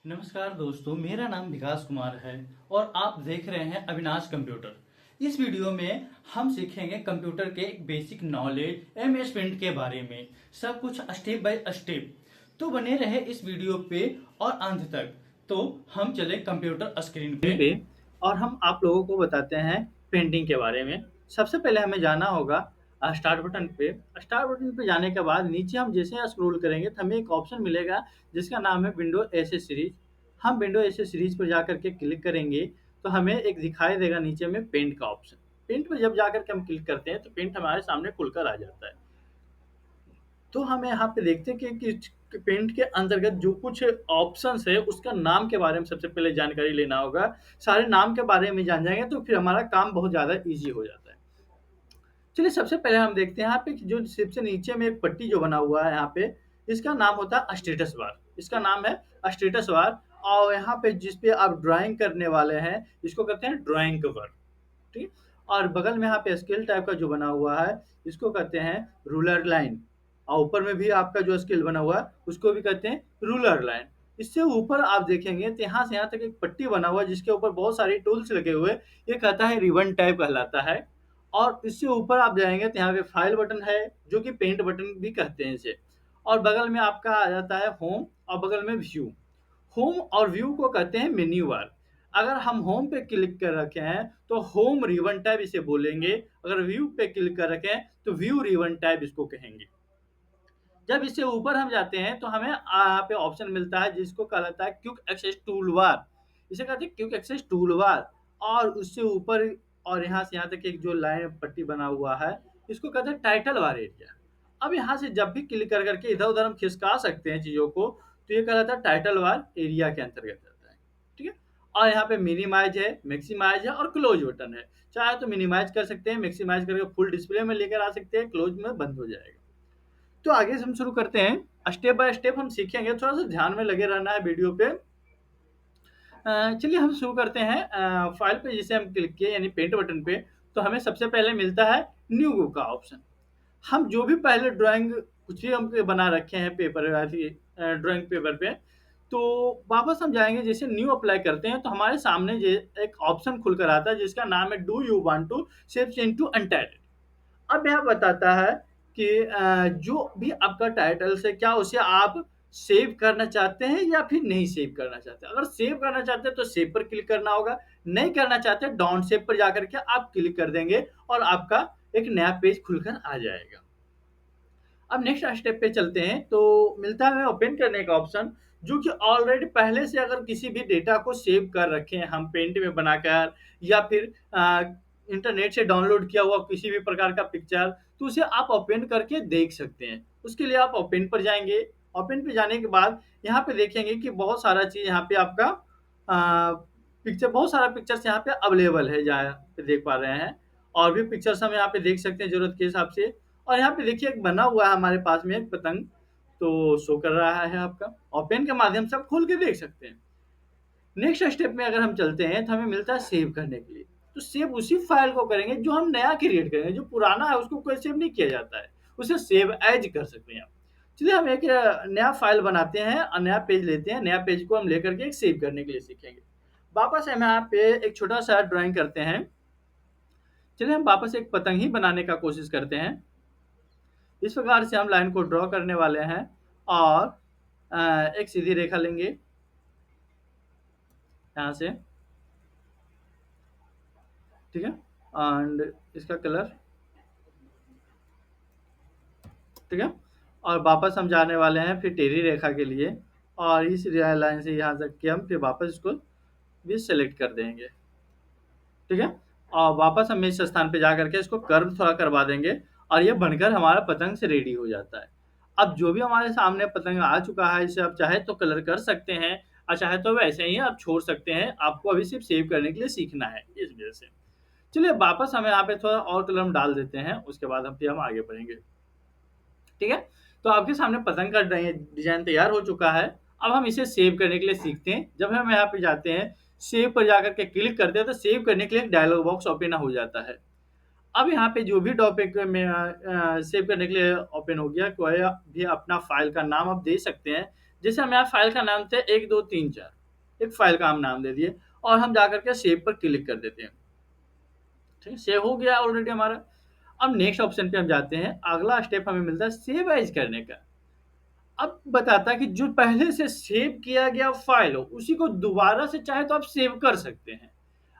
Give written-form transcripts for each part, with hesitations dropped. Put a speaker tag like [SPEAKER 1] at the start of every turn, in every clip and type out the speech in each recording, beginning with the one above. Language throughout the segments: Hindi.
[SPEAKER 1] नमस्कार दोस्तों, मेरा नाम विकास कुमार है और आप देख रहे हैं अविनाश कंप्यूटर। इस वीडियो में हम सीखेंगे कंप्यूटर के एक बेसिक नॉलेज एमएस पेंट के बारे में, सब कुछ स्टेप बाय स्टेप। तो बने रहे इस वीडियो पे और अंत तक। तो हम चले कंप्यूटर स्क्रीन पे और हम आप लोगों को बताते हैं पेंटिंग के बारे में। सबसे पहले हमें जाना होगा स्टार्ट बटन पे। स्टार्ट बटन पे जाने के बाद नीचे हम जैसे स्क्रॉल करेंगे तो हमें एक ऑप्शन मिलेगा जिसका नाम है विंडो एसेसरीज। हम विंडो एसेसरीज पर जाकर के क्लिक करेंगे तो हमें एक दिखाई देगा नीचे में पेंट का ऑप्शन। पेंट पर जब जाकर के हम क्लिक करते हैं तो पेंट हमारे सामने खुलकर आ जाता है। तो हमें यहाँ पे देखते हैं कि पेंट के अंतर्गत जो कुछ ऑप्शंस है उसका नाम के बारे में सबसे पहले जानकारी लेना होगा। सारे नाम के बारे में जान जाएंगे तो फिर हमारा काम बहुत ज़्यादा ईजी हो जाता है। चलिए सबसे पहले हम देखते हैं यहाँ पे कि जो सबसे नीचे में एक पट्टी जो बना हुआ है यहाँ पे, इसका नाम होता है स्टेटस बार। इसका नाम है स्टेटस बार। और यहाँ पे जिस पे आप ड्राइंग करने वाले हैं इसको कहते हैं ड्राइंग कवर। ठीक। और बगल में यहाँ पे स्केल टाइप का जो बना हुआ है इसको कहते हैं रूलर लाइन। और ऊपर में भी आपका जो स्केल बना हुआ है उसको भी कहते हैं रूलर लाइन। इससे ऊपर आप देखेंगे तो यहाँ से यहाँ तक एक पट्टी बना हुआ है जिसके ऊपर बहुत सारे टूल्स लगे हुए। ये कहता है रिबन टाइप कहलाता है। और इससे ऊपर आप जाएंगे तो यहाँ पे फाइल बटन है जो कि पेंट बटन भी कहते हैं इसे। और बगल में आपका आ जाता है होम और बगल में व्यू। होम और व्यू को कहते हैं मेन्यू बार। अगर हम होम पे क्लिक कर रखे हैं तो होम रिबन टैब इसे बोलेंगे। अगर व्यू पे क्लिक कर रखे हैं तो व्यू रिबन टैब इसको कहेंगे। जब इससे ऊपर हम जाते हैं तो हमें यहाँ पे ऑप्शन मिलता है जिसको कहलाता है क्विक एक्सेस टूल बार। इसे कहते हैं क्विक एक्सेस टूल बार। और उससे ऊपर और यहाँ से यहाँ तक एक जो लाइन पट्टी बना हुआ है इसको कहते हैं टाइटल बार एरिया। अब यहाँ से जब भी क्लिक कर करके इधर उधर हम खिसका सकते हैं चीजों को तो ये कहलाता है टाइटल बार एरिया के अंतर्गत आता है। ठीक है। और यहाँ पे मिनिमाइज है, मैक्सिमाइज है और क्लोज बटन है। चाहे तो मिनिमाइज कर सकते हैं, मैक्सिमाइज करके फुल डिस्प्ले में लेकर आ सकते हैं, क्लोज में बंद हो जाएगा। तो आगे से हम शुरू करते हैं, स्टेप बाय स्टेप हम सीखेंगे। थोड़ा सा ध्यान में लगे रहना है वीडियो पे। चलिए हम शुरू करते हैं। फाइल पे जिसे हम क्लिक किए यानी पेंट बटन पे तो हमें सबसे पहले मिलता है न्यू का ऑप्शन। हम जो भी पहले ड्राइंग कुछ भी हम बना रखे हैं पेपर ड्राइंग पेपर पे तो वापस हम जाएंगे जैसे न्यू अप्लाई करते हैं तो हमारे सामने एक ऑप्शन खुलकर आता है जिसका नाम है do you want to save change to untitled. अब यहाँ बताता है कि जो भी आपका टाइटल है क्या उसे आप सेव करना चाहते हैं या फिर नहीं सेव करना चाहते। अगर सेव करना चाहते हैं तो सेव पर क्लिक करना होगा, नहीं करना चाहते डोंट सेव पर जाकर के आप क्लिक कर देंगे और आपका एक नया पेज खुलकर आ जाएगा। अब नेक्स्ट स्टेप पे चलते हैं तो मिलता है हमें ओपन करने का ऑप्शन जो कि ऑलरेडी पहले से अगर किसी भी डेटा को सेव कर रखे हैं हम पेंट में बनाकर या फिर इंटरनेट से डाउनलोड किया हुआ किसी भी प्रकार का पिक्चर तो उसे आप ओपन करके देख सकते हैं। उसके लिए आप ओपन पर जाएंगे। ओपन पे जाने के बाद यहाँ पे देखेंगे कि बहुत सारा चीज यहाँ पे आपका पिक्चर बहुत सारा पिक्चर्स यहाँ पे अवेलेबल है जहाँ पे देख पा रहे हैं। और भी पिक्चर्स हम यहाँ पे देख सकते हैं जरूरत के हिसाब से। और यहाँ पे देखिए एक बना हुआ है हमारे पास में एक पतंग तो शो कर रहा है आपका और पेन के माध्यम से आप खोल के देख सकते हैं। नेक्स्ट स्टेप में अगर हम चलते हैं तो हमें मिलता है सेव करने के लिए। तो सेव उसी फाइल को करेंगे जो हम नया क्रिएट करेंगे। जो पुराना है उसको कोई सेव नहीं किया जाता है, उसे सेव एज कर सकते हैं आप। चलिए हम एक नया फाइल बनाते हैं और नया पेज लेते हैं। नया पेज को हम लेकर के एक सेव करने के लिए सीखेंगे। वापस हम यहाँ पे एक छोटा सा ड्राइंग करते हैं। चलिए हम वापस एक पतंग ही बनाने का कोशिश करते हैं। इस प्रकार से हम लाइन को ड्रॉ करने वाले हैं और एक सीधी रेखा लेंगे यहाँ से। ठीक है। एंड इसका कलर ठीक है। और वापस हम जाने वाले हैं फिर टेढ़ी रेखा के लिए और इस लाइन से यहाँ तक कि हम फिर वापस इसको भी सेलेक्ट कर देंगे। ठीक है। और वापस हम इस स्थान पे जा करके इसको कर्व थोड़ा करवा देंगे और ये बनकर हमारा पतंग से रेडी हो जाता है। अब जो भी हमारे सामने पतंग आ चुका है इसे आप चाहे तो कलर कर सकते हैं और चाहे तो वैसे ही आप छोड़ सकते हैं। आपको अभी सिर्फ सेव करने के लिए सीखना है इस वजह से। चलिए वापस हम यहाँ पे थोड़ा और कलर हम डाल देते हैं उसके बाद हम आगे बढ़ेंगे। ठीक है। तो आपके सामने पतंग का डिजाइन तैयार हो चुका है। अब हम इसे सेव करने के लिए सीखते हैं। जब हम यहाँ पे जाते हैं सेव पर जाकर के क्लिक करते हैं तो सेव करने के लिए एक डायलॉग बॉक्स ओपन हो जाता है। अब यहाँ पे जो भी टॉपिक में सेव करने के लिए ओपन हो गया कोई भी अपना फाइल का नाम आप दे सकते हैं। जैसे हम यहाँ फाइल का नाम थे 1 2 3 4, एक फाइल का हम नाम दे दिए और हम जाकर के सेव पर क्लिक कर देते हैं। ठीक है, सेव हो गया ऑलरेडी हमारा। अब नेक्स्ट ऑप्शन पे हम जाते हैं, अगला स्टेप हमें मिलता है सेव एज करने का। अब बताता है कि जो पहले से सेव किया गया फाइल हो उसी को दोबारा से चाहे तो आप सेव कर सकते हैं।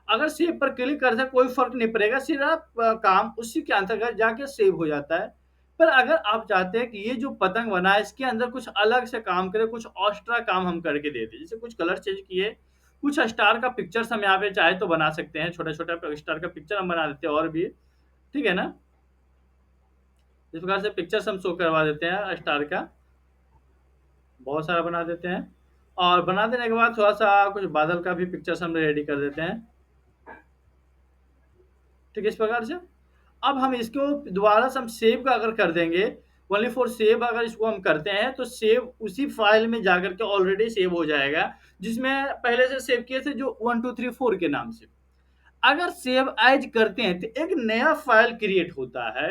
[SPEAKER 1] अगर सेव पर क्लिक करते हैं कोई फर्क नहीं पड़ेगा, सिर्फ काम उसी के अंतर्गत जाके सेव हो जाता है। पर अगर आप चाहते हैं कि ये जो पतंग बना है इसके अंदर कुछ अलग से काम करे, कुछ एक्स्ट्रा काम हम करके दे दें, जैसे कुछ कलर चेंज किए, कुछ स्टार का पिक्चर्स हम यहाँ पे चाहे तो बना सकते हैं, छोटा छोटा स्टार का पिक्चर हम बना देते हैं और भी। ठीक है ना, इस प्रकार से पिक्चर्स हम शो करवा देते हैं स्टार का, बहुत सारा बना देते हैं। और बना देने के बाद थोड़ा सा कुछ बादल का भी पिक्चर्स हम रेडी कर देते हैं। ठीक है, इस प्रकार से अब हम इसको दोबारा से हम सेव का अगर कर देंगे, ओनली फॉर सेव अगर इसको हम करते हैं तो सेव उसी फाइल में जाकर के ऑलरेडी सेव हो जाएगा, जिसमें पहले से सेव किए थे जो 1 2 3 4 के नाम से। अगर सेव एज करते हैं तो एक नया फाइल क्रिएट होता है।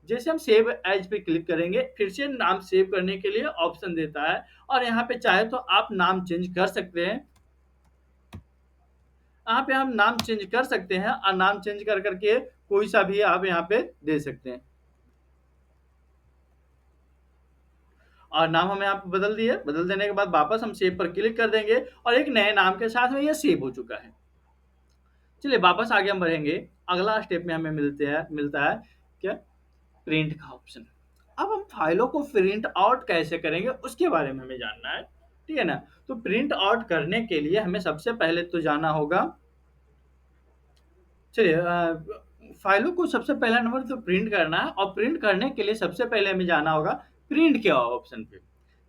[SPEAKER 1] जैसे हम सेव एज पे क्लिक करेंगे, फिर से नाम सेव करने के लिए ऑप्शन देता है और यहाँ पे चाहे तो आप नाम चेंज कर सकते हैं। यहाँ पे हम नाम चेंज कर सकते हैं और नाम चेंज कर करके कोई सा भी आप यहाँ पे दे सकते हैं। और नाम हम यहाँ पे बदल दिए, बदल देने के बाद वापस हम सेव पर क्लिक कर देंगे और एक नए नाम के साथ में ये सेव हो चुका है। चलिए वापस आगे हम बढ़ेंगे, अगला स्टेप में हमें मिलता है क्या, प्रिंट का ऑप्शन। अब हम फाइलों को प्रिंट आउट कैसे करेंगे उसके बारे में हमें जानना है। ठीक है ना, तो प्रिंट आउट करने के लिए हमें सबसे पहले तो जाना होगा, चलिए फाइलों को सबसे पहला नंबर तो प्रिंट करना है और प्रिंट करने के लिए सबसे पहले हमें जाना होगा प्रिंट के ऑप्शन पे।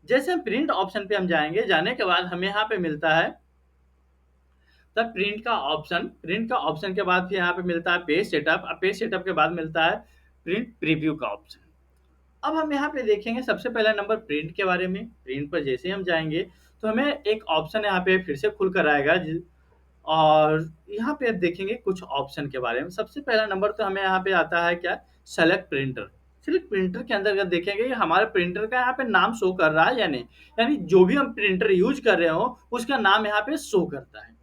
[SPEAKER 1] जैसे हम प्रिंट ऑप्शन पे हम जाएंगे, जाने के बाद हमें यहाँ पे मिलता है तब प्रिंट का ऑप्शन, प्रिंट का ऑप्शन के बाद फिर यहाँ पे मिलता है पेज सेटअप, और पेज सेटअप के बाद मिलता है प्रिंट प्रीव्यू का ऑप्शन। अब हम यहाँ पे देखेंगे सबसे पहला नंबर प्रिंट के बारे में। प्रिंट पर जैसे ही हम जाएंगे तो हमें एक ऑप्शन यहाँ पे फिर से खुल कर आएगा और यहाँ पे आप देखेंगे कुछ ऑप्शन के बारे में। सबसे पहला नंबर तो हमें यहाँ पे आता है क्या, सेलेक्ट प्रिंटर। सिलेक्ट प्रिंटर के अंतर्गत देखेंगे हमारे प्रिंटर का यहाँ पे नाम शो कर रहा है या नहीं, यानी जो भी हम प्रिंटर यूज कर रहे हो उसका नाम यहाँ पे शो करता है।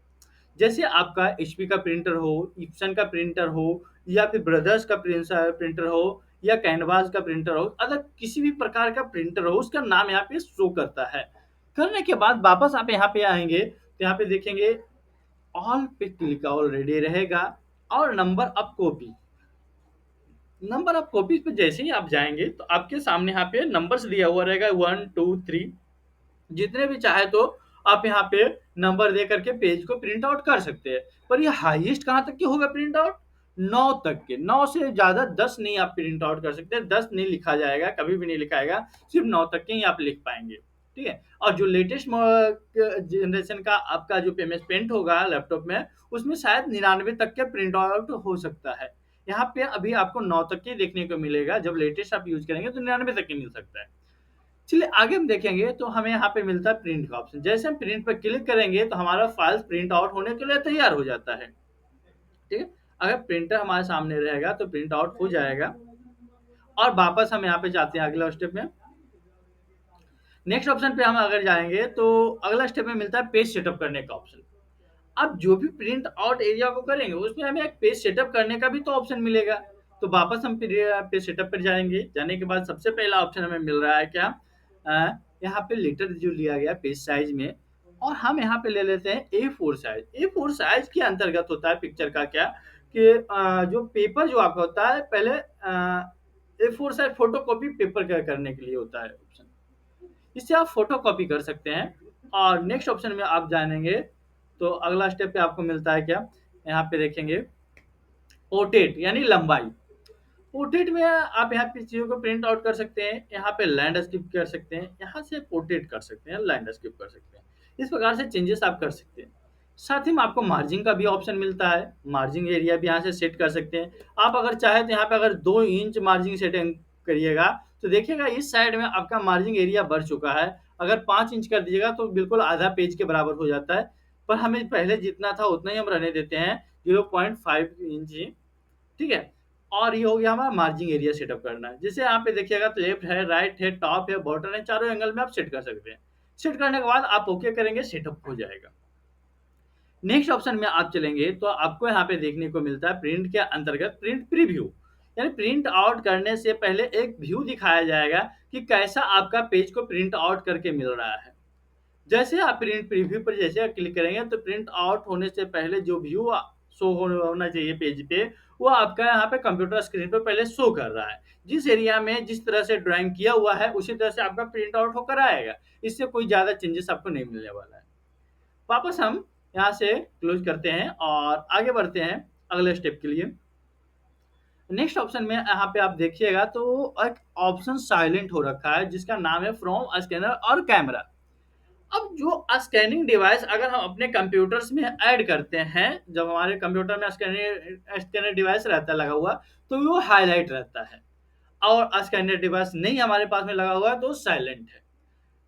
[SPEAKER 1] जैसे आपका एचपी का प्रिंटर हो, इप्सन का प्रिंटर हो, या फिर ब्रदर्स का प्रिंटर हो, या कैनवास का प्रिंटर हो, अगर किसी भी प्रकार का प्रिंटर हो उसका नाम यहाँ पे शो करता है। करने के बाद वापस आप यहाँ पे आएंगे तो यहाँ पे देखेंगे ऑल पे क्लिक ऑलरेडी रहेगा और number of copy, number of copies पे जैसे ही आप जाएंगे तो आपके सामने यहाँ पे नंबर्स दिया हुआ रहेगा 1 2 3, जितने भी चाहे तो आप यहाँ पे नंबर दे करके पेज को प्रिंट आउट कर सकते हैं। पर ये हाईएस्ट कहाँ तक के होगा प्रिंट आउट, 9 तक के, 9 से ज्यादा 10 नहीं आप प्रिंट आउट कर सकते, 10 नहीं लिखा जाएगा, कभी भी नहीं लिखाएगा, सिर्फ 9 तक के ही आप लिख पाएंगे। ठीक है, और जो लेटेस्ट जनरेशन का आपका जो पेमेंट पेंट होगा लैपटॉप में, उसमें शायद 99 तक के प्रिंट आउट हो सकता है। यहाँ पे अभी आपको 9 तक के देखने को मिलेगा, जब लेटेस्ट आप यूज करेंगे तो 99 तक के मिल सकता है। चलिए आगे हम देखेंगे तो हमें यहाँ पे मिलता है प्रिंट का ऑप्शन। जैसे हम प्रिंट पर क्लिक करेंगे तो हमारा फाइल प्रिंट आउट होने के लिए तैयार हो जाता है। ठीक है, अगर प्रिंटर हमारे सामने रहेगा तो प्रिंट आउट हो जाएगा। और वापस हम यहाँ पे जाते हैं अगला स्टेप में, नेक्स्ट ऑप्शन पे हम अगर जाएंगे तो अगला स्टेप में मिलता है पेज सेटअप करने का ऑप्शन। अब जो भी प्रिंट आउट एरिया को करेंगे उसमें हमें एक पेज सेटअप करने का भी तो ऑप्शन मिलेगा। तो वापस हम पेज सेटअप पर जाएंगे, जाने के बाद सबसे पहला ऑप्शन हमें मिल रहा है क्या, यहाँ पे लेटर जो लिया गया पेज साइज में, और हम यहाँ पे ले लेते हैं A4 साइज। A4 साइज के अंतर्गत होता है पिक्चर का क्या कि जो पेपर जो आपका होता है पहले A4 size photo copy paper करने के लिए होता है ऑप्शन, इससे आप फोटो कॉपी कर सकते हैं। और नेक्स्ट ऑप्शन में आप जानेंगे तो अगला स्टेप पे आपको मिलता है क्या, यहाँ पे देखेंगे पोर्ट्रेट यानी लंबाई। पोर्ट्रेट में आप यहाँ पे चीजों को प्रिंट आउट कर सकते हैं, यहाँ पे लैंडस्केप कर सकते हैं, यहाँ से पोर्ट्रेट कर सकते हैं, लैंडस्केप कर सकते हैं, इस प्रकार से चेंजेस आप कर सकते हैं। साथ ही में आपको मार्जिन का भी ऑप्शन मिलता है, मार्जिन एरिया भी यहाँ से सेट कर सकते हैं। आप अगर चाहे तो यहाँ पे अगर 2 इंच मार्जिन सेटिंग करिएगा तो देखिएगा इस साइड में आपका मार्जिन एरिया बढ़ चुका है। अगर 5 इंच कर दीजिएगा तो बिल्कुल आधा पेज के बराबर हो जाता है, पर हमें पहले जितना था उतना ही हम रहने देते हैं, 0.5 इंच ही। ठीक है, और ये हो गया हमारा मार्जिन एरिया सेटअप करना है। जैसे यहाँ पे देखिएगा तो लेफ्ट है, राइट है, टॉप है, बॉटम है, चारों एंगल में आप सेट कर सकते हैं। सेट करने के बाद आप ओके करेंगे, सेटअप हो जाएगा। नेक्स्ट ऑप्शन में आप चलेंगे तो आपको यहाँ पे देखने को मिलता है प्रिंट के अंतर्गत प्रिंट प्रीव्यू, यानी प्रिंट आउट करने से पहले एक व्यू दिखाया जाएगा कि कैसा आपका पेज को प्रिंट आउट करके मिल रहा है। जैसे आप प्रिंट प्रीव्यू पर जैसे आप क्लिक करेंगे तो प्रिंट आउट होने से पहले जो व्यू शो होना चाहिए पेज पे, वो आपका यहाँ पे कंप्यूटर स्क्रीन पे पहले शो कर रहा है। जिस एरिया में जिस तरह से ड्राइंग किया हुआ है उसी तरह से आपका प्रिंट आउट होकर आएगा। इससे कोई ज़्यादा चेंजेस आपको नहीं मिलने वाला है। वापस हम यहाँ से क्लोज करते हैं और आगे बढ़ते हैं अगले स्टेप के लिए। नेक्स्ट ऑप्शन में यहाँ पे आप देखिएगा तो एक ऑप्शन साइलेंट हो रखा है जिसका नाम है फ्रॉम स्कैनर और कैमरा। अब जो स्कैनिंग डिवाइस अगर हम अपने कंप्यूटर्स में ऐड करते हैं, जब हमारे कंप्यूटर में स्कैनर स्कैनर डिवाइस रहता है लगा हुआ, तो वो हाईलाइट रहता है। और स्कैनर डिवाइस नहीं हमारे पास में लगा हुआ है तो साइलेंट है।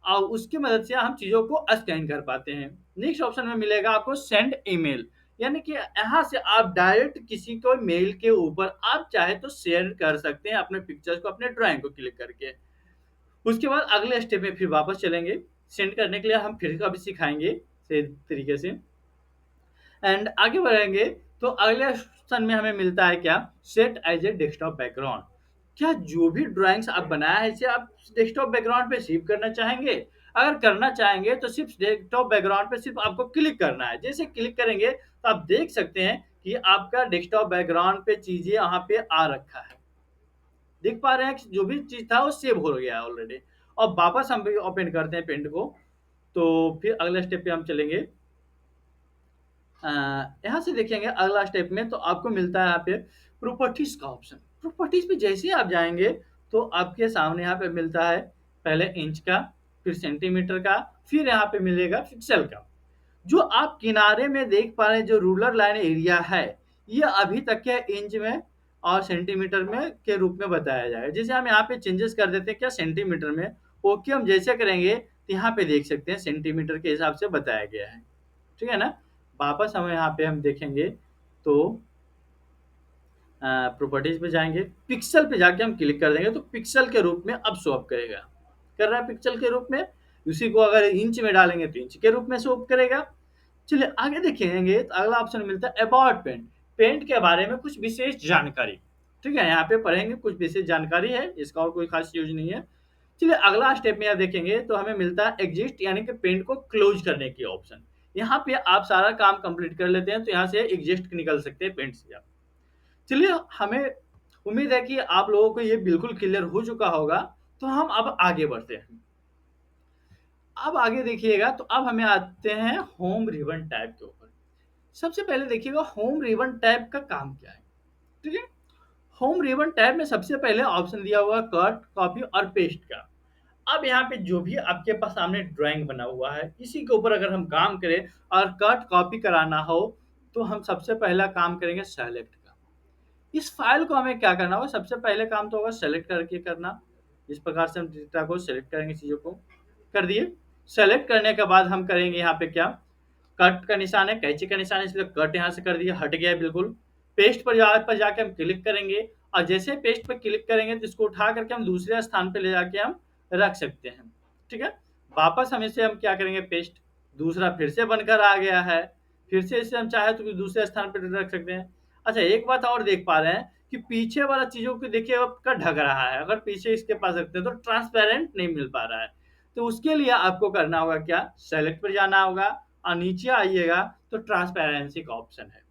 [SPEAKER 1] और उसकी मदद से हम चीज़ों को स्कैन कर पाते हैं। नेक्स्ट ऑप्शन में मिलेगा आपको सेंड ईमेल, यानी कि यहाँ से आप डायरेक्ट किसी को मेल के ऊपर आप चाहे तो शेयर कर सकते हैं अपने पिक्चर्स को, अपने ड्राइंग को क्लिक करके। उसके बाद अगले स्टेप में फिर वापस चलेंगे। सेंड करने के लिए हम फिर कभी सिखाएंगे सही तरीके से एंड आगे बढ़ेंगे। तो अगले ऑप्शन में हमें मिलता है क्या, set as a desktop background. क्या जो भी ड्राइंग्स आप बनाया है इसे आप डेस्कटॉप बैकग्राउंड पे सेव करना चाहेंगे? अगर करना चाहेंगे तो सिर्फ डेस्कटॉप बैकग्राउंड पे सिर्फ आपको क्लिक करना है। जैसे क्लिक करेंगे तो आप देख सकते हैं कि आपका डेस्कटॉप बैकग्राउंड पे चीजें यहाँ पे आ रखा है। देख पा रहे हैं कि जो भी चीज था वो सेव हो गया है ऑलरेडी। और वापस हम ओपन करते हैं पेंट को। तो फिर अगले स्टेप पे हम चलेंगे। यहाँ से देखेंगे अगला स्टेप में तो आपको मिलता है यहाँ पे प्रॉपर्टीज का ऑप्शन। प्रॉपर्टीज पे जैसे ही आप जाएंगे तो आपके सामने यहाँ पे मिलता है पहले इंच का, फिर सेंटीमीटर का, फिर यहाँ पे मिलेगा पिक्सल का। जो आप किनारे में देख पा रहे हैं जो रूलर लाइन एरिया है, ये अभी तक के इंच में और सेंटीमीटर में के रूप में बताया जाएगा। जैसे हम यहाँ पे चेंजेस कर देते हैं क्या सेंटीमीटर में, ओके हम जैसे करेंगे तो यहाँ पे देख सकते हैं सेंटीमीटर के हिसाब से बताया गया है। ठीक है ना। वापस हम यहाँ पे हम देखेंगे तो प्रॉपर्टीज पे जाएंगे, पिक्सल पे जाके हम क्लिक कर देंगे तो पिक्सल के रूप में अब शो अप करेगा। कर रहा है पिक्सल के रूप में। उसी को अगर इंच में डालेंगे तो इंच के रूप में शो अप करेगा। चलिए आगे देखेंगे तो अगला ऑप्शन मिलता है अबाउट पेंट। पेंट के बारे में कुछ विशेष जानकारी। ठीक है, यहाँ पे पढ़ेंगे कुछ विशेष जानकारी है, इसका और कोई खास यूज नहीं है। चलिए अगला स्टेप में यहाँ देखेंगे तो हमें मिलता है एग्जिस्ट, यानी कि पेंट को क्लोज करने की ऑप्शन। यहाँ पे आप सारा काम कंप्लीट कर लेते हैं तो यहाँ से एग्जिस्ट निकल सकते हैं पेंट से आप। चलिए हमें उम्मीद है कि आप लोगों को ये बिल्कुल क्लियर हो चुका होगा। तो हम अब आगे बढ़ते हैं। अब आगे देखिएगा तो अब हमें आते हैं होम रिबन टैब के ऊपर। सबसे पहले देखिएगा होम रिबन टैब का काम क्या है। ठीक है, होम रिबन टैब में सबसे पहले ऑप्शन दिया हुआ कट, कॉपी और पेस्ट का। अब यहाँ पे जो भी आपके पास सामने ड्राइंग बना हुआ है इसी के ऊपर अगर हम काम करें और कट कॉपी कराना हो तो हम सबसे पहला काम करेंगे सेलेक्ट का। इस फाइल को हमें क्या करना होगा, सबसे पहले काम तो होगा सेलेक्ट करके करना। इस प्रकार से हम डेटा को सेलेक्ट करेंगे, चीज़ों को कर दिए। सेलेक्ट करने के बाद हम करेंगे यहाँ पे क्या, कट का निशान है, कैंची का निशान है, इसलिए कट यहाँ से कर दिया, हट गया बिल्कुल। पेस्ट पर जाके हम क्लिक करेंगे और जैसे पेस्ट पर क्लिक करेंगे तो इसको उठा करके हम दूसरे स्थान पे ले जाके हम रख सकते हैं। ठीक है, वापस हम इसे हम क्या करेंगे पेस्ट, दूसरा फिर से बनकर आ गया है। फिर से इसे हम चाहे तो दूसरे स्थान पर रख सकते हैं। अच्छा एक बात और देख पा रहे हैं कि पीछे वाला चीजों को देखिए आपका ढक रहा है। अगर पीछे इसके पास रखते हैं तो ट्रांसपेरेंट नहीं मिल पा रहा है। तो उसके लिए आपको करना होगा क्या, सेलेक्ट पर जाना होगा और नीचे आइएगा तो ट्रांसपेरेंसी का ऑप्शन है।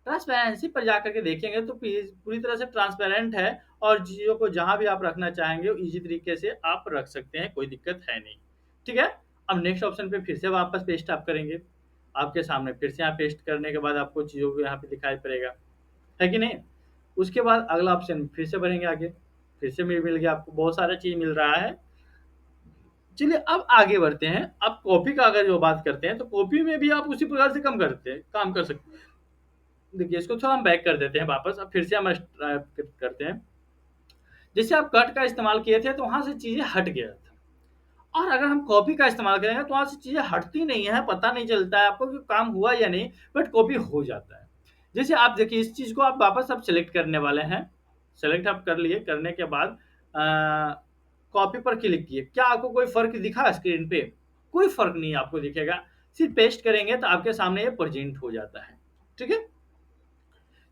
[SPEAKER 1] ट्रांसपेरेंसी पर जाकर के देखेंगे तो पूरी तरह से ट्रांसपेरेंट है और चीज़ों को जहां भी आप रखना चाहेंगे इजी तरीके से आप रख सकते हैं, कोई दिक्कत है नहीं। ठीक है, अब नेक्स्ट ऑप्शन पे फिर से वापस पेस्ट आप करेंगे। आपके सामने फिर से यहाँ पेस्ट करने के बाद आपको चीज़ों को यहाँ पे दिखाई पड़ेगा, है कि नहीं। उसके बाद अगला ऑप्शन फिर से बढ़ेंगे आगे, फिर से मिल गया आपको, बहुत सारा चीज़ मिल रहा है। चलिए अब आगे बढ़ते हैं। अब कॉपी का अगर जो बात करते हैं तो कॉपी में भी आप उसी प्रकार से काम कर सकते हैं। देखिए इसको थोड़ा हम बैक कर देते हैं वापस, अब फिर से हम करते हैं। जैसे आप कट का इस्तेमाल किए थे तो वहां से चीजें हट गया था, और अगर हम कॉपी का इस्तेमाल करेंगे तो वहां से चीजें हटती नहीं है, पता नहीं चलता है आपको कि काम हुआ या नहीं, बट कॉपी हो जाता है। जैसे आप देखिए इस चीज को आप वापस अब सेलेक्ट करने वाले हैं। सेलेक्ट आप कर लिए, करने के बाद कॉपी पर क्लिक किए, क्या आपको कोई फ़र्क दिखा स्क्रीन पे? कोई फ़र्क नहीं आपको दिखेगा। सिर्फ पेस्ट करेंगे तो आपके सामने ये प्रेज़ेंट हो जाता है। ठीक है?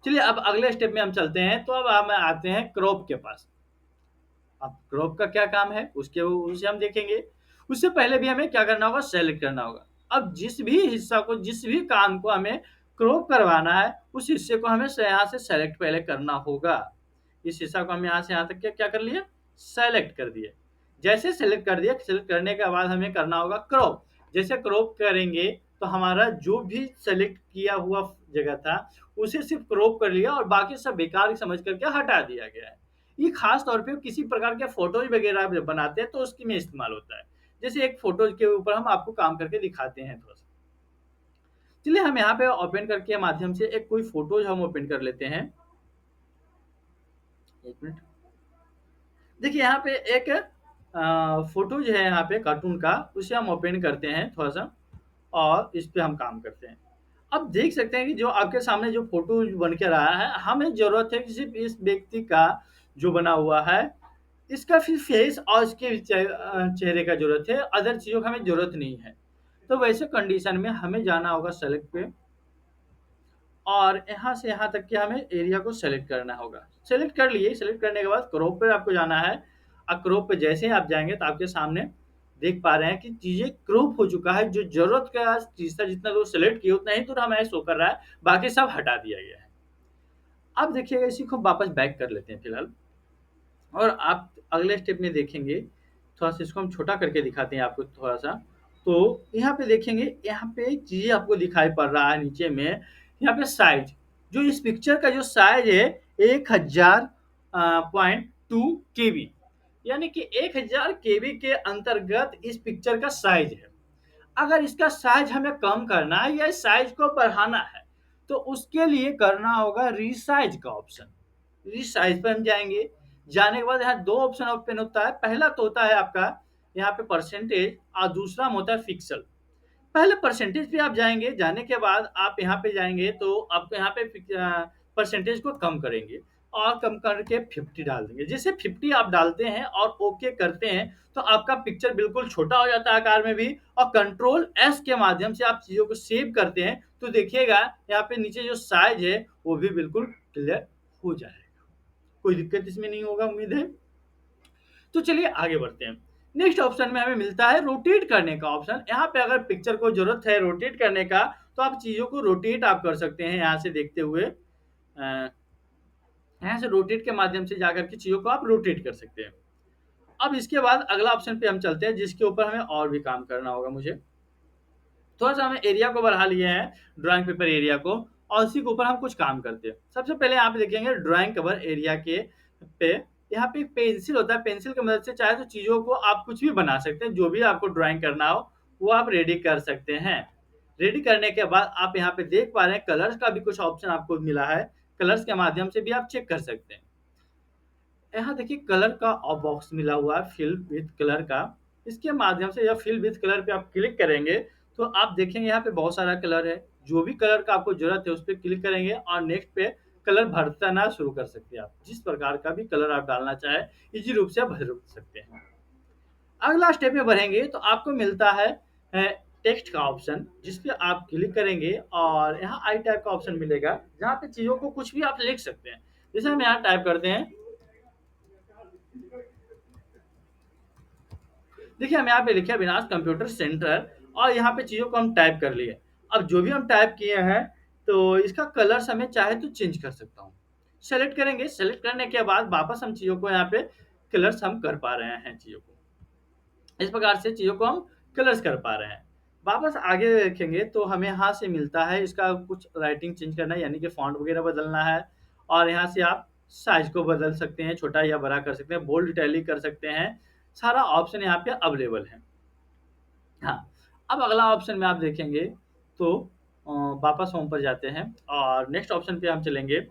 [SPEAKER 1] चलिए अब अगले स्टेप में हम चलते हैं, तो अब हम आते हैं क्रॉप के पास। अब क्रॉप का क्या काम है उसके उसे हम देखेंगे। उससे पहले भी हमें क्या करना होगा, सेलेक्ट करना होगा। अब जिस भी हिस्सा को, जिस भी काम को हमें क्रॉप करवाना है, उस हिस्से को हमें यहाँ से सेलेक्ट पहले करना होगा। इस हिस्सा को हम यहाँ से यहाँ तक क्या कर लिया, सेलेक्ट कर दिए। जैसे सेलेक्ट कर दिया, सेलेक्ट करने के बाद हमें करना होगा क्रॉप। जैसे क्रॉप करेंगे तो हमारा जो भी सेलेक्ट किया हुआ जगह था उसे सिर्फ क्रॉप कर लिया और बाकी सब बेकार समझ करके हटा दिया गया है। ये खास तौर पे किसी प्रकार के फोटोज वगैरह जब बनाते हैं तो उसकी में इस्तेमाल होता है। जैसे एक फोटोज के ऊपर हम आपको काम करके दिखाते हैं थोड़ा सा। चलिए हम यहाँ पे ओपन करके माध्यम से एक कोई फोटोज हम ओपन कर लेते हैं। एक मिनट। देखिए यहाँ पे एक फोटोज है यहाँ पे कार्टून का, उसे हम ओपन करते हैं थोड़ा सा और इस पे हम काम करते हैं। अब देख सकते हैं कि जो आपके सामने जो फोटो बन के रहा है, हमें जरूरत है कि सिर्फ इस व्यक्ति का जो बना हुआ है इसका फिर फेस और इसके चेहरे का जरूरत है, अदर चीजों का हमें जरूरत नहीं है। तो वैसे कंडीशन में हमें जाना होगा सेलेक्ट पे और यहाँ से यहाँ तक के हमें एरिया को सेलेक्ट करना होगा। सेलेक्ट कर लिए, सेलेक्ट करने के बाद क्रॉप पे आपको जाना है। अब क्रॉप पे जैसे ही आप जाएंगे तो आपके सामने देख पा रहे हैं कि चीजें क्रॉप हो चुका है। जो जरूरत का चीज था, जितना लोग सेलेक्ट किए उतना ही तो हमें शो कर रहा है, बाकी सब हटा दिया गया है। अब देखिएगा, इसी को वापस बैक कर लेते हैं फिलहाल और आप अगले स्टेप में देखेंगे। थोड़ा सा इसको हम छोटा करके दिखाते हैं आपको थोड़ा सा। तो यहाँ पे देखेंगे, यहाँ पे एक चीज आपको दिखाई पड़ रहा है नीचे में, यहाँ पे साइज। जो इस पिक्चर का जो साइज है 1000.2 KB, यानी कि 1000 KB के अंतर्गत इस पिक्चर का साइज है। अगर इसका साइज हमें कम करना है या साइज को बढ़ाना है तो उसके लिए करना होगा रीसाइज का ऑप्शन। रीसाइज पर हम जाएंगे। जाने के बाद यहाँ दो ऑप्शन ओपन होता है। पहला तो होता है आपका यहाँ पे परसेंटेज और दूसरा होता है पिक्सल। पहले परसेंटेज पे आप जाएंगे, जाने के बाद आप यहाँ पे जाएंगे तो आपको यहाँ पे परसेंटेज को कम करेंगे और कम करके 50 डाल देंगे। जैसे 50 आप डालते हैं और ओके करते हैं तो आपका पिक्चर बिल्कुल छोटा हो जाता है आकार में भी, और कंट्रोल एस के माध्यम से आप चीजों को सेव करते हैं तो देखिएगा यहाँ पे नीचे जो साइज है वो भी बिल्कुल क्लियर हो जाएगा। कोई दिक्कत इसमें नहीं होगा, उम्मीद है। तो चलिए आगे बढ़ते हैं। नेक्स्ट ऑप्शन में हमें मिलता है रोटेट करने का ऑप्शन। यहाँ पे अगर पिक्चर को जरूरत है रोटेट करने का तो आप चीजों को रोटेट आप कर सकते हैं यहाँ से देखते हुए। यहाँ से रोटेट के माध्यम से जाकर के चीजों को आप रोटेट कर सकते हैं। अब इसके बाद अगला ऑप्शन पे हम चलते हैं जिसके ऊपर हमें और भी काम करना होगा। मुझे थोड़ा सा हमें एरिया को बढ़ा लिए हैं, ड्राइंग पेपर एरिया को, और उसी के ऊपर हम कुछ काम करते हैं। सबसे पहले यहाँ पे देखेंगे ड्राइंग कवर एरिया के पे यहाँ पे एक पेंसिल होता है। पेंसिल की मदद से चाहे तो चीजों को आप कुछ भी बना सकते हैं। जो भी आपको ड्राइंग करना हो वो आप रेडी कर सकते हैं। रेडी करने के बाद आप यहाँ पे देख पा रहे हैं कलर्स का भी कुछ ऑप्शन आपको मिला है। कलर्स के माध्यम से भी आप चेक कर सकते हैं। यहाँ देखिए कलर का बॉक्स मिला हुआ है, फिल विथ कलर का। इसके माध्यम से या फिल विथ कलर पे आप क्लिक करेंगे तो आप देखेंगे यहाँ पे बहुत सारा कलर है। जो भी कलर का आपको जरूरत है उस पर क्लिक करेंगे और नेक्स्ट पे कलर भरना शुरू कर सकते हैं। आप जिस प्रकार का भी कलर आप डालना चाहे इजी रूप से आप भर सकते हैं। अगला स्टेप में बढ़ेंगे तो आपको मिलता है टेक्स्ट का ऑप्शन, जिस पे आप क्लिक करेंगे और यहाँ आई टाइप का ऑप्शन मिलेगा जहाँ पे चीजों को कुछ भी आप लिख सकते हैं। जैसे हम यहाँ टाइप करते हैं, देखिए हम यहाँ पे लिखे अविनाश कंप्यूटर सेंटर और यहाँ पे चीजों को हम टाइप कर लिए। अब जो भी हम टाइप किए हैं तो इसका कलर्स हमें चाहे तो चेंज कर सकता हूँ। सेलेक्ट करेंगे, सेलेक्ट करने के बाद वापस हम चीजों को यहाँ पे कलर्स हम कर पा रहे हैं। चीजों को इस प्रकार से चीजों को हम कलर्स कर पा रहे हैं। वापस आगे देखेंगे तो हमें यहाँ से मिलता है इसका कुछ राइटिंग चेंज करना है, यानी कि फॉन्ट वगैरह बदलना है। और यहाँ से आप साइज को बदल सकते हैं, छोटा या बड़ा कर सकते हैं, बोल्ड इटैलिक कर सकते हैं। सारा ऑप्शन यहाँ पे अवेलेबल है। हाँ, अब अगला ऑप्शन में आप देखेंगे तो वापस होम पर जाते हैं और नेक्स्ट ऑप्शन पे हम चलेंगे।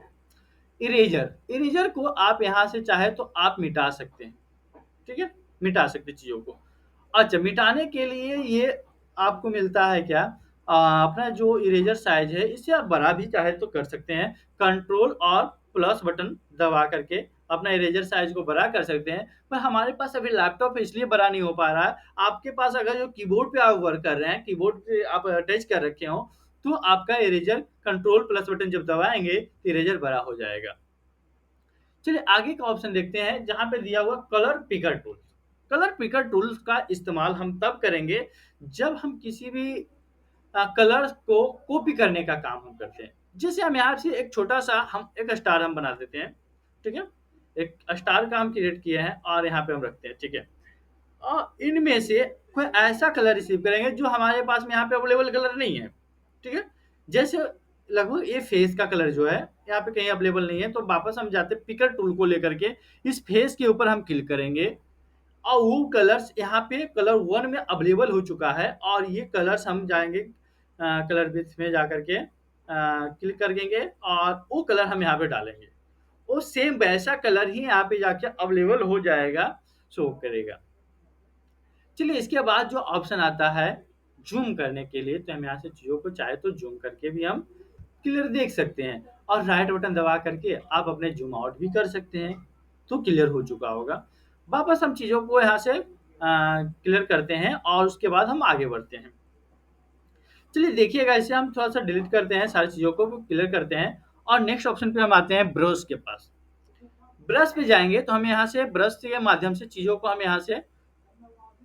[SPEAKER 1] इरेजर, इरेजर को आप यहाँ से चाहे तो आप मिटा सकते हैं। ठीक है, मिटा सकते चीजों को। अच्छा, मिटाने के लिए ये आपको मिलता है क्या, अपना जो इरेजर साइज है इससे आप बड़ा भी चाहे तो कर सकते हैं। कंट्रोल और प्लस बटन दबा करके अपना इरेजर साइज को बड़ा कर सकते हैं। पर हमारे पास अभी लैपटॉप है इसलिए बड़ा नहीं हो पा रहा है। आपके पास अगर जो कीबोर्ड पे आप वर्क कर रहे हैं, कीबोर्ड पे आप टच कर रखे हो, तो आपका इरेजर कंट्रोल प्लस बटन जब दबाएँगे तो इरेजर बड़ा हो जाएगा। चलिए आगे का ऑप्शन देखते हैं जहाँ पे दिया हुआ colour picker tool. Colour picker tools का इस्तेमाल हम तब करेंगे जब हम किसी भी कलर्स को कॉपी करने का काम हम करते हैं। जैसे हम यहाँ से एक छोटा-सा हम एक स्टार हम बना देते हैं, ठीक है? एक स्टार का हम क्रिएट किए हैं और यहाँ पे हम रखते हैं, ठीक है? इनमें से कोई ऐसा कलर रिसीव करेंगे जो हमारे पास में यहाँ पे अवेलेबल कलर नहीं है, ठीक है? जैसे लगभग ये फेस का कलर जो है, यहाँ पे कहीं अवेलेबल नहीं है, तो वापस हम जाते हैं पिकर टूल को लेकर के इस फेस के ऊपर हम क्लिक करेंगे और वो कलर्स यहाँ पे कलर 1 में अवेलेबल हो चुका है और ये कलर्स हम जाएँगे कलर विड्थ में जाकर के क्लिक कर देंगे और वो कलर हम यहाँ पे डालेंगे। वो सेम वैसा कलर ही यहाँ पे जाके अवेलेबल हो जाएगा, शो करेगा। चलिए इसके बाद जो ऑप्शन आता है ज़ूम करने के लिए, तो हम यहाँ से चीज़ों को चाहे तो ज़ूम करके भी हम क्लियर देख सकते हैं और राइट बटन दबा करके आप अपने ज़ूम आउट भी कर सकते हैं, तो क्लियर हो चुका होगा। वापस हम चीज़ों को यहाँ से क्लियर करते हैं और उसके बाद हम आगे बढ़ते हैं। चलिए देखिएगा इसे हम थोड़ा-सा डिलीट करते हैं, सारी चीज़ों को क्लियर करते हैं और नेक्स्ट ऑप्शन पे हम आते हैं ब्रश के पास। ब्रश पे जाएँगे तो हम यहाँ से ब्रश के माध्यम से चीज़ों को हम यहाँ से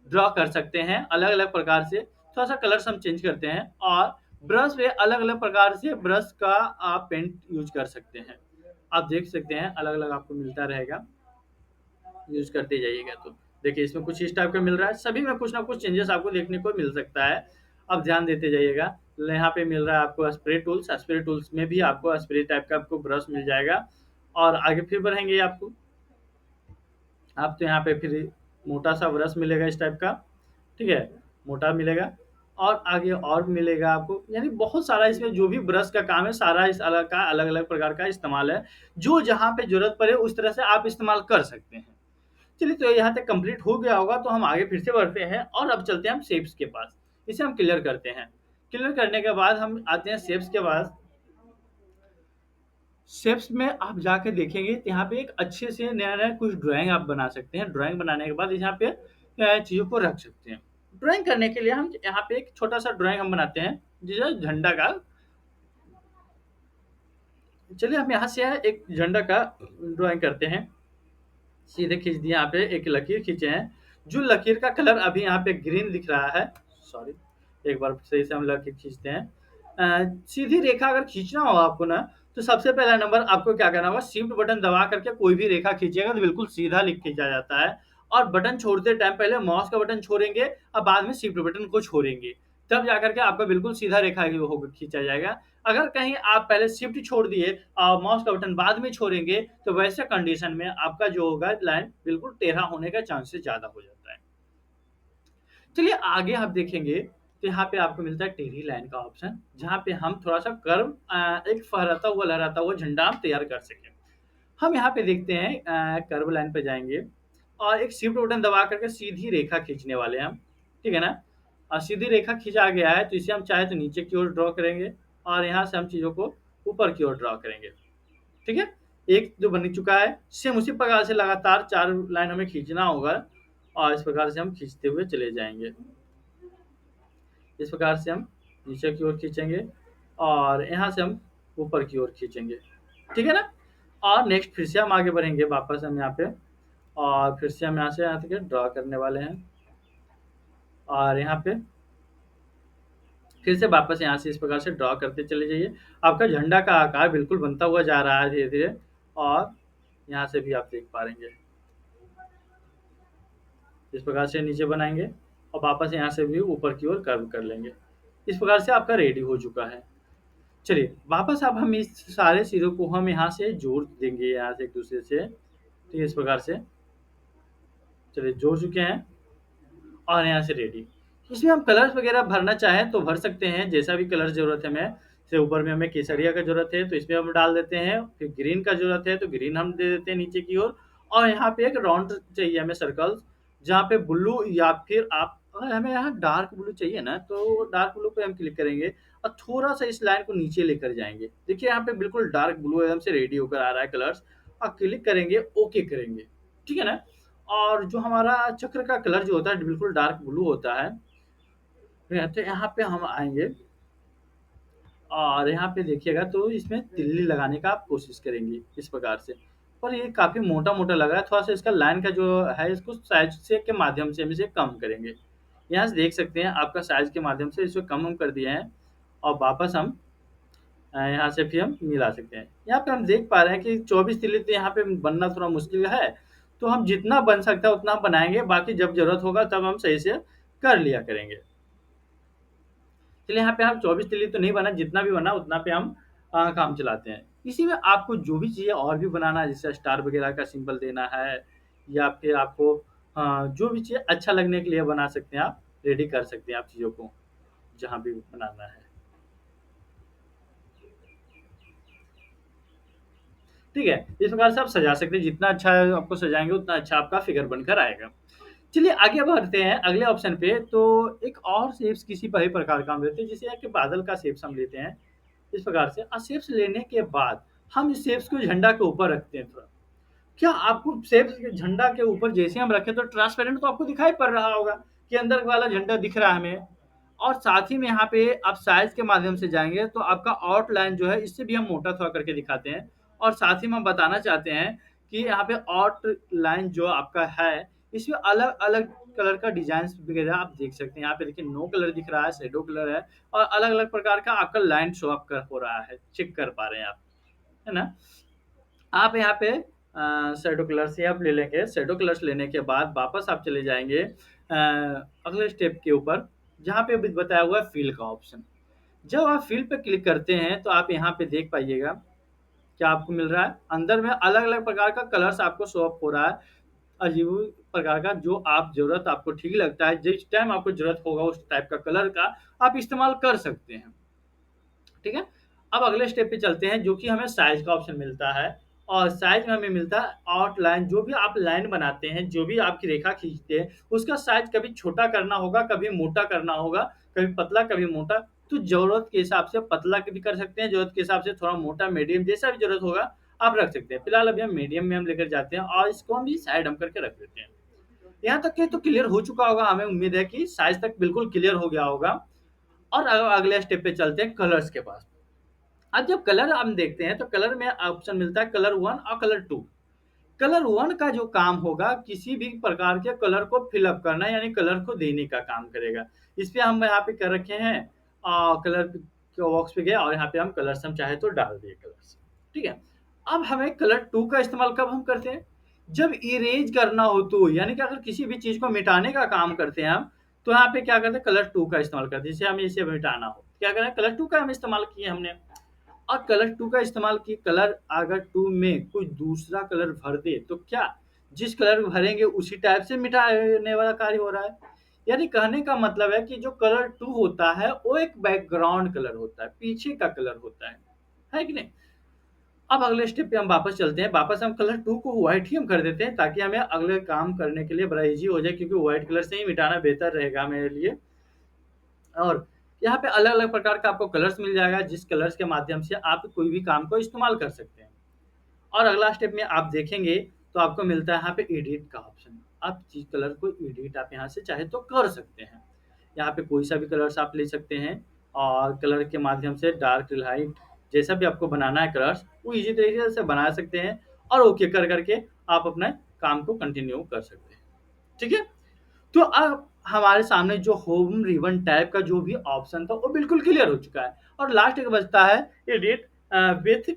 [SPEAKER 1] ड्रॉ कर सकते हैं अलग-अलग प्रकार से। थोड़ा-सा कलर्स हम चेंज करते हैं और ब्रश पे अलग-अलग प्रकार से ब्रश का आप पेंट यूज़ कर सकते हैं। आप देख सकते हैं अलग-अलग आपको मिलता रहेगा, यूज़ करते जाइएगा तो। देखिए इसमें कुछ इस टाइप का मिल रहा है, सभी में कुछ ना कुछ चेंजेस आपको देखने को मिल सकता है। आप ध्यान देते जाइएगा। यहाँ पे मिल रहा है आपको स्प्रे टूल्स में भी आपको स्प्रे टाइप का आपको ब्रश मिल जाएगा और आगे फिर बढ़ेंगे आपको। आप तो यहाँ पे फिर मोटा-सा ब्रश मिलेगा इस टाइप का, ठीक है? मोटा मिलेगा और आगे और मिलेगा आपको, यानी बहुत सारा इसमें जो भी ब्रश का काम है, सारा इस अलग-अलग प्रकार का इस्तेमाल है। जो जहाँ पे ज़रूरत पड़े उस तरह से आप इस्तेमाल कर सकते हैं। चलिए तो यहाँ तक कंप्लीट हो गया होगा तो हम आगे फिर से बढ़ते हैं और अब चलते हैं हम शेप्स के पास। इसे हम क्लियर करते हैं। क्लियर करने के बाद हम आते हैं शेप्स के पास। शेप्स में आप जाके देखेंगे तो यहाँ पे एक अच्छे से नया-नया कुछ ड्राइंग आप बना सकते हैं। ड्राइंग बनाने के बाद यहाँ पे चीज़ों को रख सकते हैं। ड्राइंग करने के लिए हम यहाँ पे एक छोटा-सा ड्राइंग हम बनाते हैं, जिसे झंडा का। चलिए हम यहाँ से एक झंडा का ड्राइंग करते हैं। सीधे खींच दिए यहाँ पे एक लकीर खींचे हैं। जो लकीर का कलर अभी यहाँ पे ग्रीन दिख रहा है, सॉरी एक बार सही से हम लकीर खींचते हैं। सीधी रेखा अगर खींचना हो आपको ना, तो सबसे पहला नंबर आपको क्या करना होगा, शिफ्ट बटन दबा करके कोई भी रेखा खींचिएगा तो बिल्कुल सीधा लिख खींचा जाता है और बटन छोड़ते टाइम पहले माउस का बटन छोड़ेंगे और बाद में शिफ्ट बटन को छोड़ेंगे। तब जाकर के आपका बिल्कुल सीधा रेखा होगा खींचा जाएगा। अगर कहीं आप पहले शिफ्ट छोड़ दिए और माउस का बटन बाद में छोड़ेंगे, तो वैसे कंडीशन में आपका जो होगा लाइन बिल्कुल टेढ़ा होने का चांसेस ज़्यादा हो जाता है। चलिए आगे आप देखेंगे तो यहाँ पे आपको मिलता है टेढ़ी लाइन का ऑप्शन, जहाँ पे हम थोड़ा-सा कर्व एक फहराता हुआ, लहराता हुआ झंडा हम तैयार कर सकें। हम यहाँ पे देखते हैं कर्व लाइन पे जाएँगे और एक शिफ्ट बटन दबा करके सीधी रेखा खींचने वाले हैं हम, ठीक है ना? और सीधी रेखा खींचा गया है तो इसे हम चाहे तो नीचे की ओर ड्रॉ करेंगे और यहाँ से हम चीज़ों को ऊपर की ओर ड्रॉ करेंगे, ठीक है? एक जो बन चुका है, सेम उसी प्रकार से लगातार 4 लाइन हमें खींचना होगा और इस प्रकार से हम खींचते हुए चले जाएँगे। इस प्रकार से हम नीचे की ओर खींचेंगे और यहाँ से हम ऊपर की ओर खींचेंगे, ठीक है ना? और नेक्स्ट फिर से हम आगे बढ़ेंगे वापस हम यहाँ पे और फिर से हम यहाँ तक ड्रॉ करने वाले हैं और यहाँ पे फिर से वापस यहाँ से इस प्रकार से ड्रॉ करते चले जाइए। आपका झंडा का आकार बिल्कुल बनता हुआ जा रहा है धीरे-धीरे और यहाँ से भी आप देख पाएँगे। इस प्रकार से नीचे बनाएँगे और वापस यहाँ से भी ऊपर की ओर कर्व कर लेंगे। इस प्रकार से आपका रेडी हो चुका है। चलिए वापस अब हम इस सारे सिरों को हम यहाँ से जोड़ देंगे यहाँ से एक-दूसरे से, ठीक है? इस प्रकार से। चलिए जोड़ चुके हैं और यहाँ से रेडी। इसमें हम कलर्स वगैरह भरना चाहें तो भर सकते हैं, जैसा भी कलर ज़रूरत है हमें। जैसे ऊपर में हमें केसरिया का ज़रूरत है तो इसमें हम डाल देते हैं, फिर ग्रीन का ज़रूरत है तो ग्रीन हम दे देते हैं नीचे की ओर और यहाँ पे एक राउंड चाहिए हमें सर्कल, जहाँ पे ब्लू या फिर आप अगर हमें यहाँ डार्क ब्लू चाहिए ना, तो डार्क ब्लू पे हम क्लिक करेंगे और थोड़ा-सा इस लाइन को नीचे लेकर जाएँगे। देखिए यहाँ पे बिल्कुल डार्क ब्लू एकदम से रेडी होकर आ रहा है कलर्स और क्लिक करेंगे, ओके करेंगे, ठीक है ना? और जो हमारा चक्र का कलर जो होता है बिल्कुल डार्क ब्लू होता है। तो यहाँ पे हम आएँगे और यहाँ पे देखिएगा तो इसमें तिल्ली लगाने का आप कोशिश करेंगे इस प्रकार से। पर ये काफ़ी मोटा-मोटा लग रहा है, थोड़ा-सा इसका लाइन का जो है इसको साइज़ से के माध्यम से हम इसे कम करेंगे। यहाँ से देख सकते हैं आपका साइज़ के माध्यम से इसको कम हम कर दिए हैं और वापस हम यहाँ से फिर हम मिला सकते हैं। यहाँ पे हम देख पा रहे हैं कि 24 तिल्ली तो यहाँ पे बनना थोड़ा मुश्किल है, तो हम जितना बन सकता है उतना हम बनाएँगे, बाकी जब ज़रूरत होगा तब हम सही से कर लिया करेंगे। चलिए यहाँ पे हम 24 तिल्ली तो नहीं बना, जितना भी बना उतना पे हम काम चलाते हैं। इसी में आपको जो भी चाहिए और भी बनाना है, जैसे स्टार वगैरह का सिंबल देना है या फिर आपको जो भी चीज़ अच्छा लगने के लिए बना सकते हैं आप, रेडी कर सकते हैं आप चीज़ों को, जहाँ भी बनाना है। ठीक है? इस प्रकार से आप सजा सकते हैं, जितना अच्छा आपको सजाएँगे उतना अच्छा आपका फिगर बनकर आएगा। चलिए आगे बढ़ते हैं अगले ऑप्शन पे, तो एक और शेप्स किसी भी प्रकार का हम लेते हैं, जैसे कि बादल का शेप्स हम लेते हैं, इस प्रकार से शेप्स लेने के बाद हम इस शेप्स को झंडा के ऊपर रखते हैं थोड़ा। क्या आपको शेप्स के झंडा के ऊपर जैसे हम रखें तो ट्रांसपेरेंट तो आपको दिखाई पड़ रहा होगा कि अंदर वाला झंडा दिख रहा है हमें। और साथ ही में यहाँ पे आप साइज़ के माध्यम से जाएँगे तो आपका आउटलाइन जो है इससे भी हम मोटा थोड़ा करके दिखाते हैं। और साथ ही में हम बताना चाहते हैं कि यहाँ पे आउटलाइन जो आपका है, इसमें अलग-अलग कलर का डिज़ाइन्स वगैरह आप देख सकते हैं। यहाँ पे देखिए नो कलर दिख रहा है, शैडो कलर है और अलग-अलग प्रकार का आपका लाइन शो अप कर हो रहा है, चेक कर पा रहे हैं आप, है ना? आप यहाँ पे शैडो कलर्स ही आप ले लेंगे। शैडो कलर्स लेने के बाद वापस आप चले जाएँगे अगले स्टेप के ऊपर, जहाँ पे अभी बताया हुआ है फिल का ऑप्शन। जब आप फिल पे क्लिक करते हैं, तो आप यहाँ पे देख पाइएगा, क्या आपको मिल रहा है? अंदर में अलग-अलग प्रकार का कलर्स आपको शो अप हो रहा है। अजीब प्रकार का जो आप ज़रूरत आपको ठीक लगता है, जिस टाइम आपको ज़रूरत होगा उस टाइप का कलर का आप इस्तेमाल कर सकते हैं। ठीक है? अब अगले स्टेप पे चलते हैं जो कि हमें साइज़ का ऑप्शन मिलता है और साइज़ में हमें मिलता है आउटलाइन जो भी आप लाइन बनाते हैं, जो भी आपकी रेखा खींचते हैं, उसका साइज़ कभी छोटा करना होगा, कभी मोटा करना होगा, कभी पतला, कभी मोटा। तो ज़रूरत के हिसाब से पतला भी कर सकते हैं, ज़रूरत के हिसाब से थोड़ा मोटा, मीडियम जैसा भी ज़रूरत होगा, आप रख सकते हैं। फिलहाल अभी हम मीडियम में हम लेकर जाते हैं और इसको हम भी साइड हम करके रख देते हैं। यहाँ तक के तो क्लियर हो चुका होगा, हमें उम्मीद है कि साइज़ तक बिल्कुल क्लियर हो गया होगा और अगले स्टेप पे चलते हैं कलर्स के पास। अब जब कलर हम देखते हैं तो कलर में ऑप्शन मिलता है कलर 1 और कलर 2। कलर 1 का जो काम होगा किसी भी प्रकार के कलर को फिल अप करना यानी कलर को देने का काम करेगा। इस पे हम यहाँ पे कर रखे हैं कलर के बॉक्स पे गए और यहाँ पे हम कलर्स हम चाहे तो डाल दिए कलर्स। ठीक है? अब हमें कलर 2 का इस्तेमाल कब हम करते हैं? जब इरेज़ करना हो तो, यानी कि अगर किसी भी चीज़ को मिटाने का काम करते हैं हम, तो यहाँ पे क्या करते हैं कलर 2 का इस्तेमाल करते हैं। जैसे हमें इसे मिटाना हो, क्या करें कलर 2 का हम इस्तेमाल किए हमने। और कलर 2 का इस्तेमाल किए कलर अगर 2 में कोई दूसरा कलर भर दे तो क्या जिस कलर भरेंगे उसी टाइप से मिटाने वाला कार्य हो रहा है। यानी कहने का मतलब है कि जो कलर 2 होता है वो एक बैकग्राउंड कलर होता है, पीछे का कलर होता है कि नहीं? अब अगले स्टेप पे हम वापस चलते हैं, वापस हम कलर 2 को व्हाइट ही हम कर देते हैं ताकि हमें अगले काम करने के लिए बड़ा ईज़ी हो जाए क्योंकि व्हाइट कलर से ही मिटाना बेहतर रहेगा मेरे लिए। और यहाँ पे अलग-अलग प्रकार का आपको कलर्स मिल जाएगा, जिस कलर्स के माध्यम से आप कोई भी काम को इस्तेमाल कर सकते हैं। और अगला स्टेप में आप देखेंगे तो आपको मिलता है यहाँ पे एडिट का ऑप्शन। आप चीज़ कलर को एडिट आप यहाँ से चाहे तो कर सकते हैं। यहाँ पे कोई सा भी कलर्स आप ले सकते हैं और कलर के माध्यम से डार्क, लाइट जैसा भी आपको बनाना है कलर्स, वो ईज़ी तरीके से बना सकते हैं और ओके कर के आप अपने काम को कंटिन्यू कर सकते हैं। ठीक है? तो अब हमारे सामने जो होम रिबन टाइप का जो भी ऑप्शन था वो बिल्कुल क्लियर हो चुका है और लास्ट एक बचता है एडिट विथ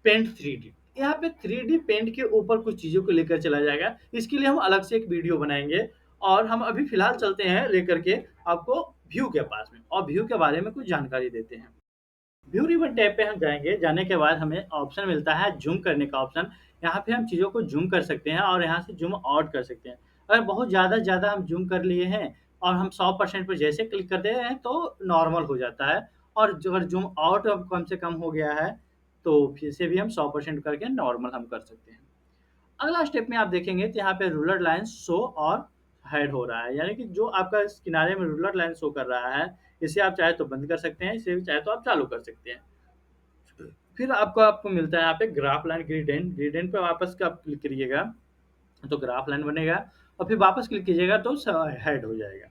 [SPEAKER 1] पेंट 3D। यहाँ पे 3D पेंट के ऊपर कुछ चीज़ों को लेकर चला जाएगा। इसके लिए हम अलग से एक वीडियो बनाएँगे और हम अभी फ़िलहाल चलते हैं लेकर के आपको व्यू के पास में और व्यू के बारे में कुछ जानकारी देते हैं। व्यू रिबन टैब पे हम जाएँगे, जाने के बाद हमें ऑप्शन मिलता है ज़ूम करने का ऑप्शन। यहाँ पे हम चीज़ों को ज़ूम कर सकते हैं और यहाँ से ज़ूम आउट कर सकते हैं। अगर बहुत ज़्यादा हम ज़ूम कर लिए हैं और हम 100% पे जैसे क्लिक करते हैं तो नॉर्मल हो जाता है और जो अगर ज़ूम आउट अब कम से कम हो गया है, तो फिर से भी हम 100% करके नॉर्मल हम कर सकते हैं। अगला स्टेप में आप देखेंगे तो यहाँ पे रूलर लाइन शो और हाइड हो रहा है, यानी कि जो आपका इस किनारे में रूलर लाइन शो कर रहा है, इसे आप चाहे तो बंद कर सकते हैं, इसे भी चाहे तो आप चालू कर सकते हैं। फिर आपको मिलता है यहाँ पे ग्राफ लाइन ग्रेडिएंट, ग्रेडिएंट पे वापस का आप क्लिक करिएगा तो ग्राफ लाइन बनेगा और फिर वापस क्लिक कीजिएगा तो हेड हो जाएगा।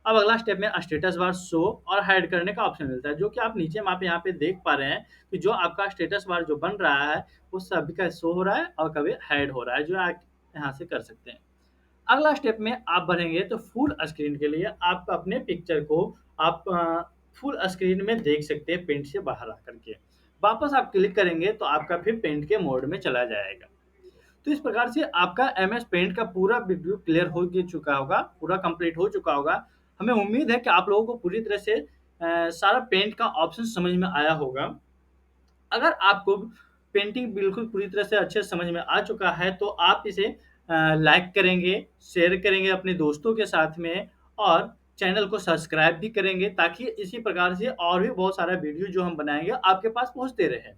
[SPEAKER 1] अब अगला स्टेप में स्टेटस बार शो और हाइड करने का ऑप्शन मिलता है, जो कि आप नीचे आप यहाँ पे देख पा रहे हैं कि जो आपका स्टेटस बार जो बन रहा है वो सभी का शो हो रहा है और कभी हाइड हो रहा है, जो आप यहाँ से कर सकते हैं। अगला स्टेप में आप बढ़ेंगे तो फुल स्क्रीन के लिए आप अपने पिक्चर को आप फुल स्क्रीन में देख सकते हैं पेंट से बाहर आकर के। वापस आप क्लिक करेंगे तो आपका फिर पेंट के मोड में चला जाएगा। तो इस प्रकार से आपका एमएस पेंट का पूरा वीडियो क्लियर हो चुका होगा, पूरा कंप्लीट हो चुका होगा। हमें उम्मीद है कि आप लोगों को पूरी तरह से सारा पेंट का ऑप्शन समझ में आया होगा। अगर आपको पेंटिंग बिल्कुल पूरी तरह से अच्छे से समझ में आ चुका है तो आप इसे लाइक करेंगे, शेयर करेंगे अपने दोस्तों के साथ में और चैनल को सब्सक्राइब भी करेंगे ताकि इसी प्रकार से और भी बहुत सारा वीडियो जो हम बनाएँगे आपके पास पहुँचते रहे।